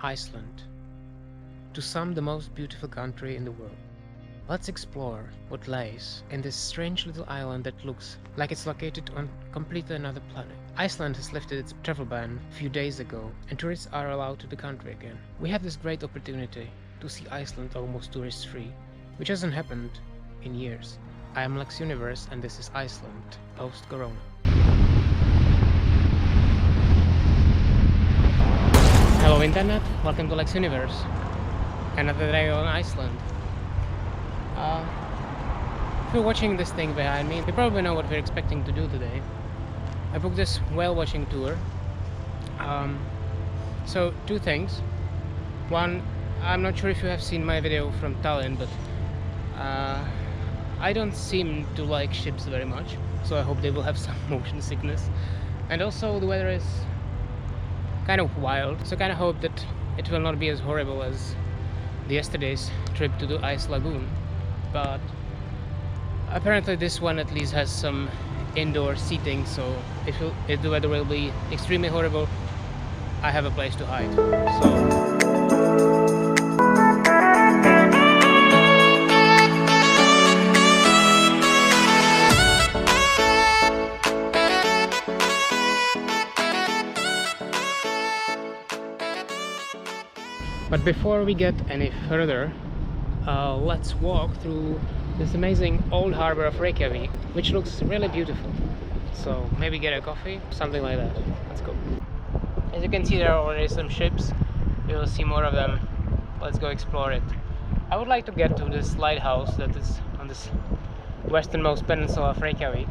Iceland, to some the most beautiful country in the world. Let's explore what lies in this strange little island that looks like it's located on completely another planet. Iceland has lifted its travel ban a few days ago, and tourists are allowed to the country again. We have this great opportunity to see Iceland almost tourist-free, which hasn't happened in years. I am Lex Universe, and this is Iceland post-corona. Hello Internet, welcome to Lex Universe. Another day on Iceland. If you're watching this thing behind me, you probably know what we're expecting to do today. I booked this whale watching tour. So two things. One, I'm not sure if you have seen my video from Tallinn, but I don't seem to like ships very much, so I hope they will have some motion sickness. And also the weather is kind of wild, so I kind of hope that it will not be as horrible as yesterday's trip to the ice lagoon. But apparently this one at least has some indoor seating, so if the weather will be extremely horrible, I have a place to hide. But before we get any further, let's walk through this amazing old harbor of Reykjavik, which looks really beautiful. So maybe get a coffee, something like that. Let's go. As you can see, there are already some ships. You will see more of them. Let's go explore it. I would like to get to this lighthouse that is on this westernmost peninsula of Reykjavik.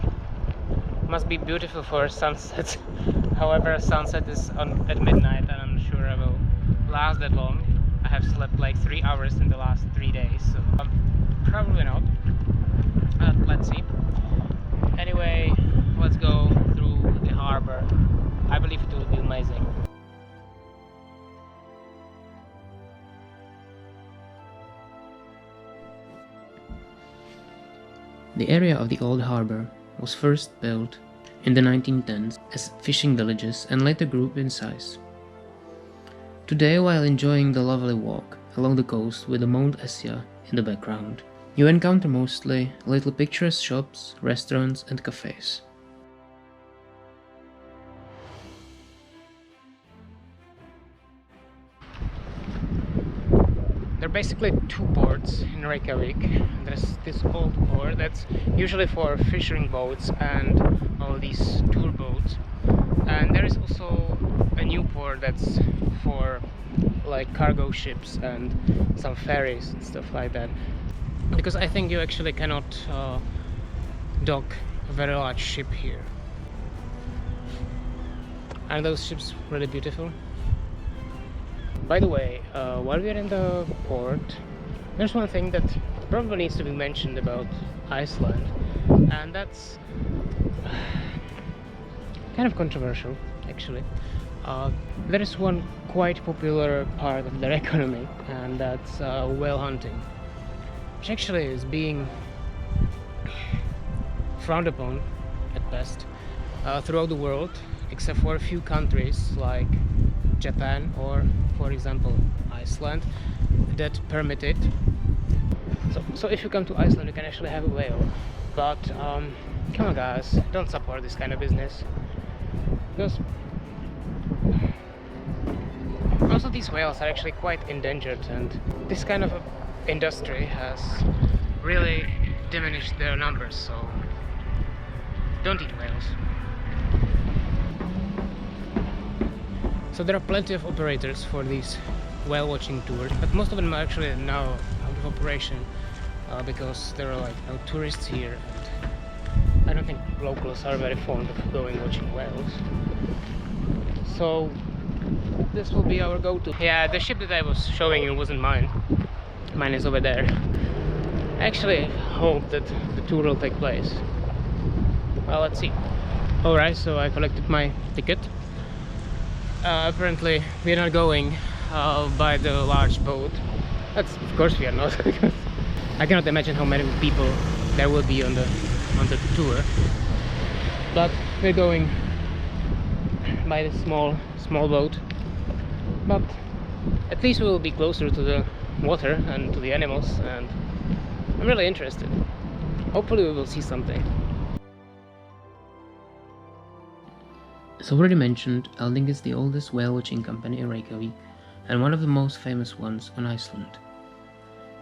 Must be beautiful for sunsets. However, sunset is at midnight, and I'm sure I will last that long. I have slept like 3 hours in the last 3 days, so probably not. Let's see. Anyway, let's go through the harbor. I believe it will be amazing. The area of the old harbor was first built in the 1910s as fishing villages and later grew in size. Today, while enjoying the lovely walk along the coast with the Mount Esja in the background, you encounter mostly little picturesque shops, restaurants and cafes. There are basically two ports in Reykjavik. There's this old port that's usually for fishing boats and all these tour boats, and there is also a new port that's for like cargo ships and some ferries and stuff like that, because I think you actually cannot dock a very large ship here. And those ships really beautiful. By the way, while we're in the port, there's one thing that probably needs to be mentioned about Iceland, and that's kind of controversial actually. There is one quite popular part of their economy, and that's whale hunting, which actually is being frowned upon at best throughout the world, except for a few countries like Japan or, for example, Iceland, that permit it. So if you come to Iceland, you can actually have a whale, but come on guys, don't support this kind of business, because most of these whales are actually quite endangered, and this kind of industry has really diminished their numbers, so don't eat whales. So there are plenty of operators for these whale watching tours, but most of them are actually now out of operation because there are like no tourists here, and I don't think locals are very fond of going watching whales. So this will be our go-to. Yeah, the ship that I was showing you wasn't mine. Mine is over there. I actually hope that the tour will take place. Well, let's see. Alright, so I collected my ticket. Apparently we are not going by the large boat. Of course we are not, because I cannot imagine how many people there will be on the tour. But we're going by the small boat. But At least we will be closer to the water and to the animals, and I'm really interested. Hopefully we will see something. As already mentioned, Elding is the oldest whale watching company in Reykjavik and one of the most famous ones on Iceland.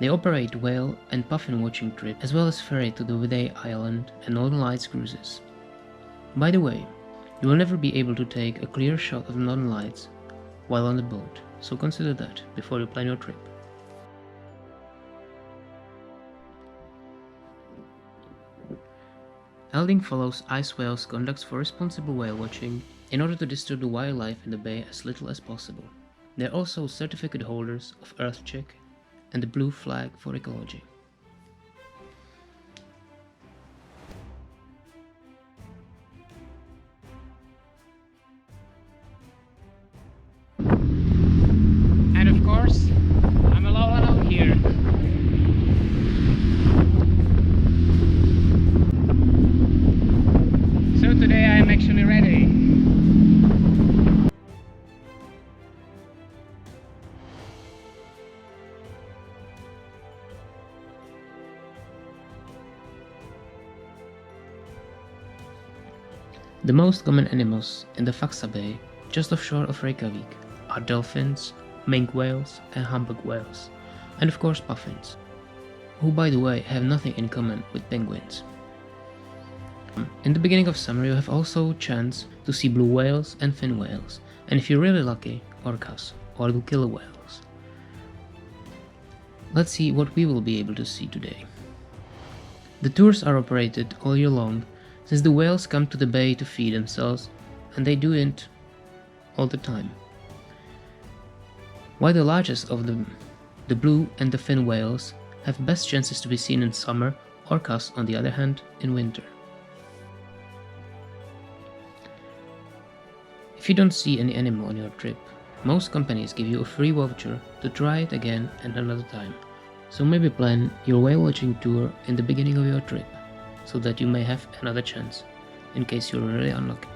They operate whale and puffin watching trips as well as ferry to the Viday Island and Northern Lights cruises. By the way, you will never be able to take a clear shot of the Northern Lights while on the boat, so consider that before you plan your trip. Elding follows Ice Whale's conducts for responsible whale watching in order to disturb the wildlife in the bay as little as possible. They are also certificate holders of EarthCheck and the Blue Flag for Ecology. And of course, I'm alone out here. So today I am actually ready. The most common animals in the Faxa Bay, just offshore of Reykjavik, are dolphins, minke whales and humpback whales, and of course puffins, who by the way have nothing in common with penguins. In the beginning of summer you have also a chance to see blue whales and fin whales, and if you're really lucky, orcas, or the killer whales. Let's see what we will be able to see today. The tours are operated all year long, since the whales come to the bay to feed themselves, and they do it all the time. While the largest of them, the blue and the fin whales, have best chances to be seen in summer, orcas on the other hand in winter. If you don't see any animal on your trip, most companies give you a free voucher to try it again and another time, so maybe plan your whale watching tour in the beginning of your trip, so that you may have another chance, in case you're really unlucky.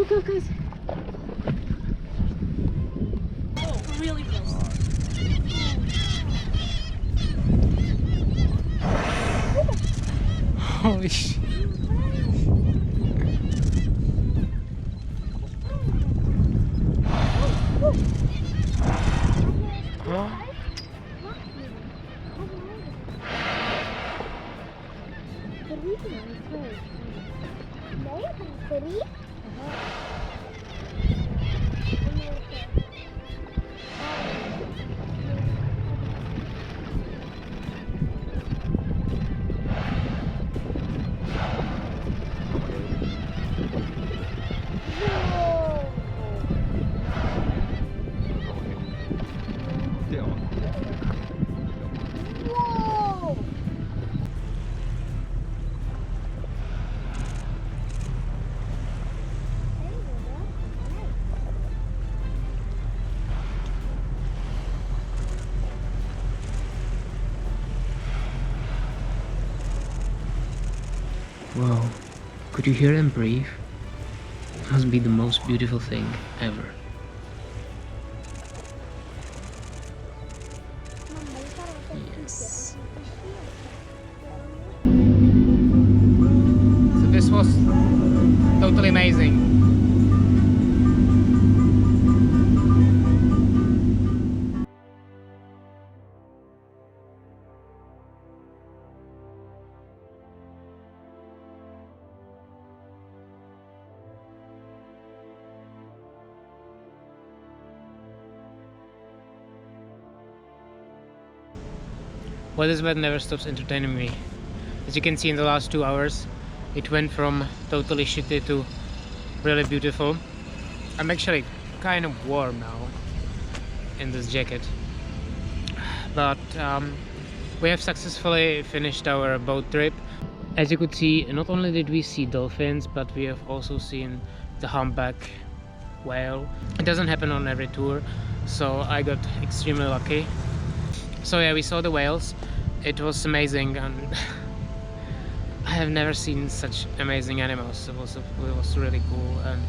Go, guys. Oh, really close. Holy shit. Wow, could you hear them breathe? It must be the most beautiful thing ever. Yes. So this was totally amazing. Well, this bed never stops entertaining me. As you can see, in the last 2 hours, it went from totally shitty to really beautiful. I'm actually kind of warm now in this jacket. But we have successfully finished our boat trip. As you could see, not only did we see dolphins, but we have also seen the humpback whale. It doesn't happen on every tour, so I got extremely lucky. So yeah, we saw the whales. It was amazing, and I have never seen such amazing animals. It was really cool, and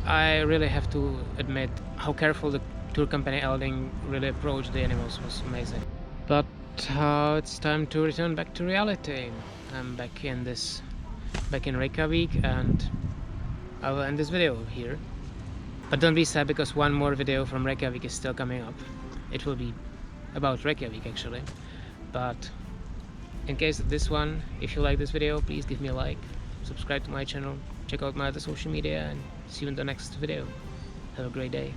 I really have to admit how careful the tour company Elding really approached the animals. Was amazing. But it's time to return back to reality. I'm back in Reykjavik, and I will end this video here. But don't be sad, because one more video from Reykjavik is still coming up. It will be about Reykjavik actually. But in case of this one, if you like this video, please give me a like, subscribe to my channel, check out my other social media, and see you in the next video. Have a great day.